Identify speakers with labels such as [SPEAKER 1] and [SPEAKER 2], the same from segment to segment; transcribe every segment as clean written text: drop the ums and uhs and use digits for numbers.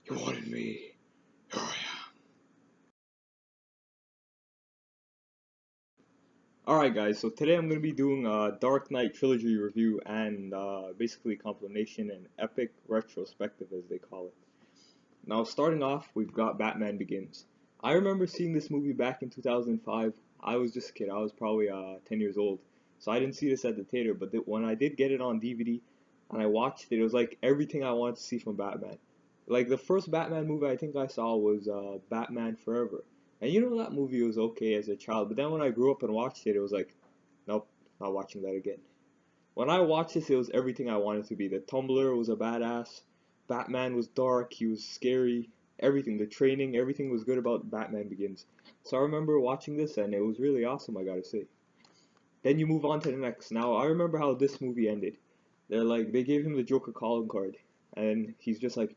[SPEAKER 1] You wanted me. Here I am. Alright guys, so today I'm going to be doing a Dark Knight Trilogy review and basically compilation and epic retrospective as they call it. Now starting off, we've got Batman Begins. I remember seeing this movie back in 2005. I was just a kid, I was probably 10 years old. So I didn't see this at the theater, but when I did get it on DVD and I watched it, it was like everything I wanted to see from Batman. Like the first Batman movie I think I saw was Batman Forever. And you know that movie was okay as a child, but then when I grew up and watched it, it was like, nope, not watching that again. When I watched this, it was everything I wanted to be. The Tumbler was a badass. Batman was dark. He was scary. Everything, the training, everything was good about Batman Begins. So I remember watching this, and it was really awesome, I gotta say. Then you move on to the next. Now I remember how this movie ended. They gave him the Joker calling card, and he's just like,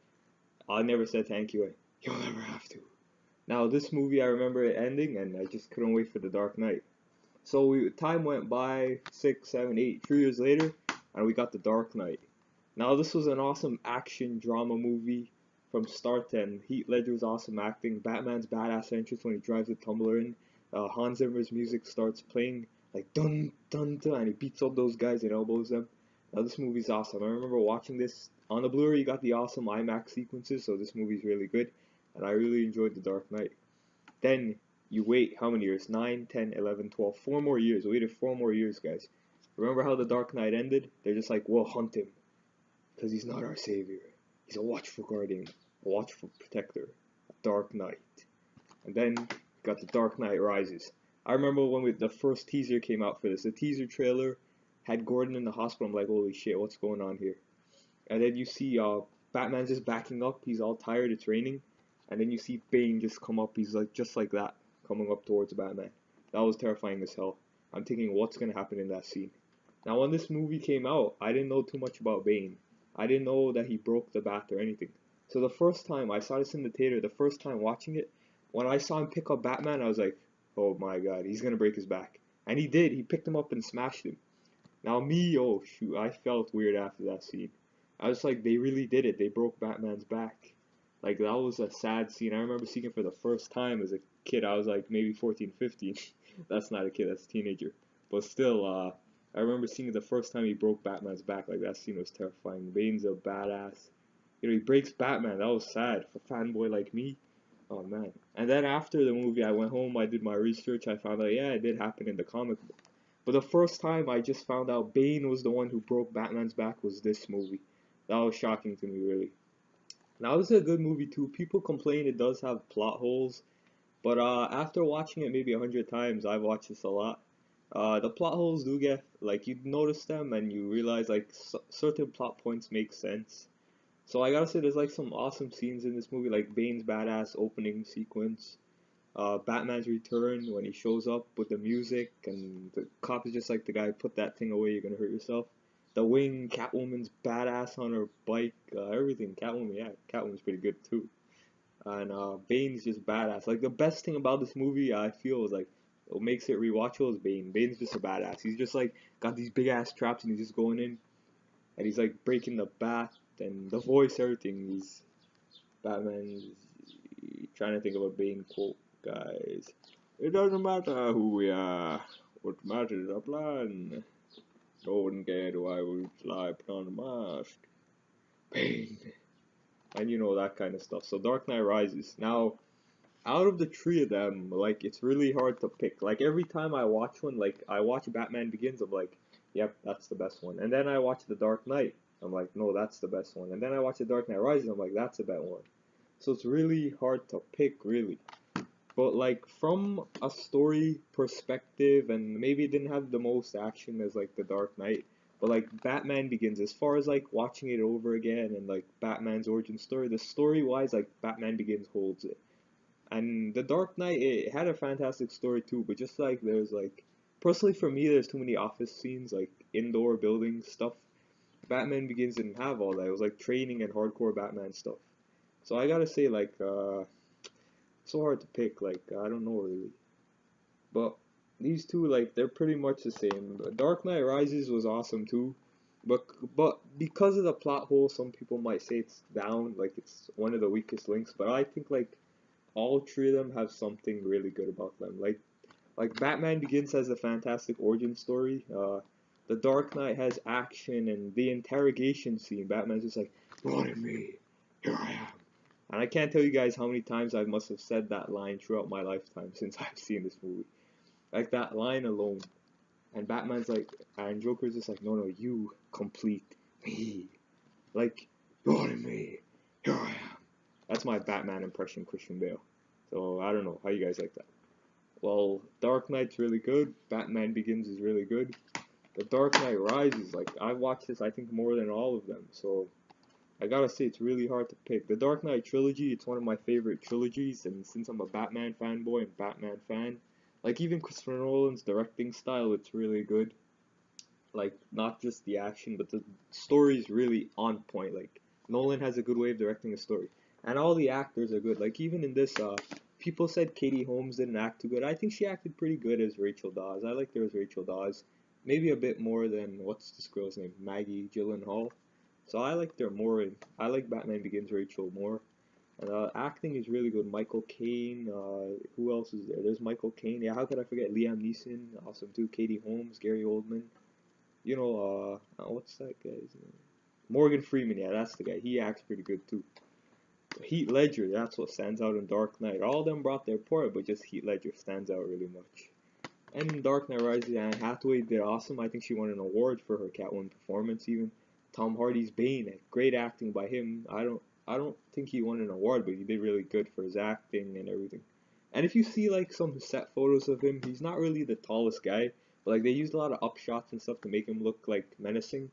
[SPEAKER 1] I never said thank you. You'll never have to. Now this movie, I remember it ending, and I just couldn't wait for the Dark Knight. So time went by, 6, 7, 8, 3 years later, and we got the Dark Knight. Now this was an awesome action drama movie from start to end. Heath Ledger's awesome acting, Batman's badass entrance when he drives the tumbler in, Hans Zimmer's music starts playing like dun dun dun, and he beats up those guys and elbows them. Now this movie's awesome. I remember watching this on the Blu-ray. You got the awesome IMAX sequences, so this movie's really good, and I really enjoyed the Dark Knight. Then you wait how many years? 9, 10, 11, 12, 4 more years. We waited 4 more years, guys. Remember how the Dark Knight ended? They're just like, we'll hunt him because he's not our savior. He's a watchful guardian, a watchful protector, a Dark Knight. And then got the Dark Knight Rises. I remember when the first teaser came out for this. The teaser trailer had Gordon in the hospital. I'm like, holy shit, what's going on here? And then you see Batman just backing up. He's all tired. It's raining. And then you see Bane just come up. He's like just like that, coming up towards Batman. That was terrifying as hell. I'm thinking, what's gonna happen in that scene? Now, when this movie came out, I didn't know too much about Bane. I didn't know that he broke the bat or anything. So the first time I saw this in the theater, the first time watching it, when I saw him pick up Batman, I was like, oh my god, he's gonna break his back. And he did. He picked him up and smashed him. Now me, oh shoot, I felt weird after that scene. I was like, they really did it. They broke Batman's back. Like, that was a sad scene. I remember seeing it for the first time as a kid. I was like maybe 14, 15. That's not a kid, that's a teenager. But still, I remember seeing it the first time he broke Batman's back. Like, that scene was terrifying. Bane's a badass. You know, he breaks Batman. That was sad for a fanboy like me. Oh, man. And then after the movie, I went home, I did my research. I found out, yeah, it did happen in the comic book. But the first time I just found out Bane was the one who broke Batman's back was this movie. That was shocking to me, really. Now, this is a good movie too. People complain it does have plot holes, but after watching it maybe 100 times, I've watched this a lot. The plot holes do get like you notice them and you realize like certain plot points make sense. So I gotta say, there's like some awesome scenes in this movie, like Bane's badass opening sequence, Batman's return when he shows up with the music, and the cop is just like the guy, put that thing away, you're gonna hurt yourself. The Wing, Catwoman's badass on her bike, everything. Catwoman, yeah, Catwoman's pretty good too. And Bane's just badass. Like the best thing about this movie, I feel, is like what makes it rewatchable is Bane. Bane's just a badass. He's just like got these big ass traps and he's just going in, and he's like breaking the bat and the voice, everything. He's Batman. Trying to think of a Bane quote, guys. It doesn't matter who we are. What matters is our plan. No one cared why we fly upon the mask. Bane. And you know, that kind of stuff. So Dark Knight Rises. Now, out of the three of them, like, it's really hard to pick. Like, every time I watch one, like, I watch Batman Begins, I'm like, yep, that's the best one. And then I watch The Dark Knight, I'm like, no, that's the best one. And then I watch The Dark Knight Rises, I'm like, that's the best one. So it's really hard to pick, really. But like from a story perspective, and maybe it didn't have the most action as like The Dark Knight, but like Batman Begins, as far as like watching it over again and like Batman's origin story, the story wise, like Batman Begins holds it. And The Dark Knight, it had a fantastic story too, but just like there's like, personally for me, there's too many office scenes, like indoor building stuff. Batman Begins didn't have all that. It was like training and hardcore Batman stuff. So I gotta say, like, so hard to pick. Like, I don't know really. But these two, like, they're pretty much the same. Dark Knight Rises was awesome too, but because of the plot hole, some people might say it's down, like it's one of the weakest links. But I think like all three of them have something really good about them. Like Batman Begins has a fantastic origin story. The Dark Knight has action and the interrogation scene. Batman's just like, "Look at me, here I am." And I can't tell you guys how many times I must have said that line throughout my lifetime since I've seen this movie. Like that line alone. And Batman's like, and Joker's just like, "No, no, you complete me. Like, look at me, here I am." That's my Batman impression, Christian Bale. So I don't know how you guys like that. Well, Dark Knight's really good. Batman Begins is really good. The Dark Knight Rises, like I watched this I think more than all of them. So I gotta say it's really hard to pick. The Dark Knight trilogy, it's one of my favorite trilogies, and since I'm a Batman fanboy and Batman fan, like even Christopher Nolan's directing style, it's really good. Like not just the action, but the story's really on point. Like Nolan has a good way of directing a story, and all the actors are good. Like even in this, people said Katie Holmes didn't act too good. I think she acted pretty good as Rachel Dawes. I liked her as Rachel Dawes, maybe a bit more than what's this girl's name, Maggie Gyllenhaal. So I liked her more. I like Batman Begins Rachel more. And acting is really good. Michael Caine. Who else is there? There's Michael Caine. Yeah, how could I forget Liam Neeson? Awesome too. Katie Holmes, Gary Oldman. You know, what's that guy's name? Morgan Freeman, yeah, that's the guy. He acts pretty good too. Heath Ledger, that's what stands out in Dark Knight. All of them brought their part, but just Heath Ledger stands out really much. And in Dark Knight Rises, Anne Hathaway did awesome. I think she won an award for her Catwoman performance. Even Tom Hardy's Bane, great acting by him. I don't think he won an award, but he did really good for his acting and everything. And if you see like some set photos of him, he's not really the tallest guy, but like they used a lot of upshots and stuff to make him look like menacing.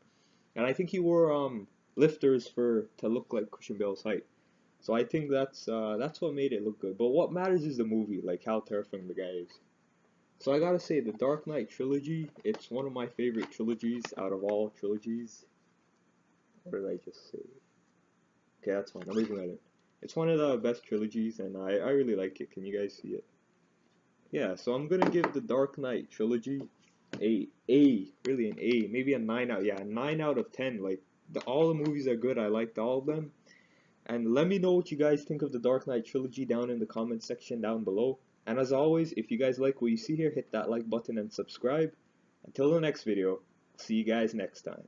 [SPEAKER 1] And I think he wore lifters for to look like Christian Bale's height. So I think that's what made it look good. But what matters is the movie, like how terrifying the guy is. So I gotta say, the Dark Knight trilogy, it's one of my favorite trilogies out of all trilogies. What did I just say? Okay, that's fine. I'm leaving that in. It's one of the best trilogies, and I really like it. Can you guys see it? Yeah, so I'm gonna give the Dark Knight trilogy really an A, maybe a 9 out, yeah, 9 out of 10. Like, all the movies are good, I liked all of them. And let me know what you guys think of the Dark Knight trilogy down in the comment section down below. And as always, if you guys like what you see here, hit that like button and subscribe. Until the next video, see you guys next time.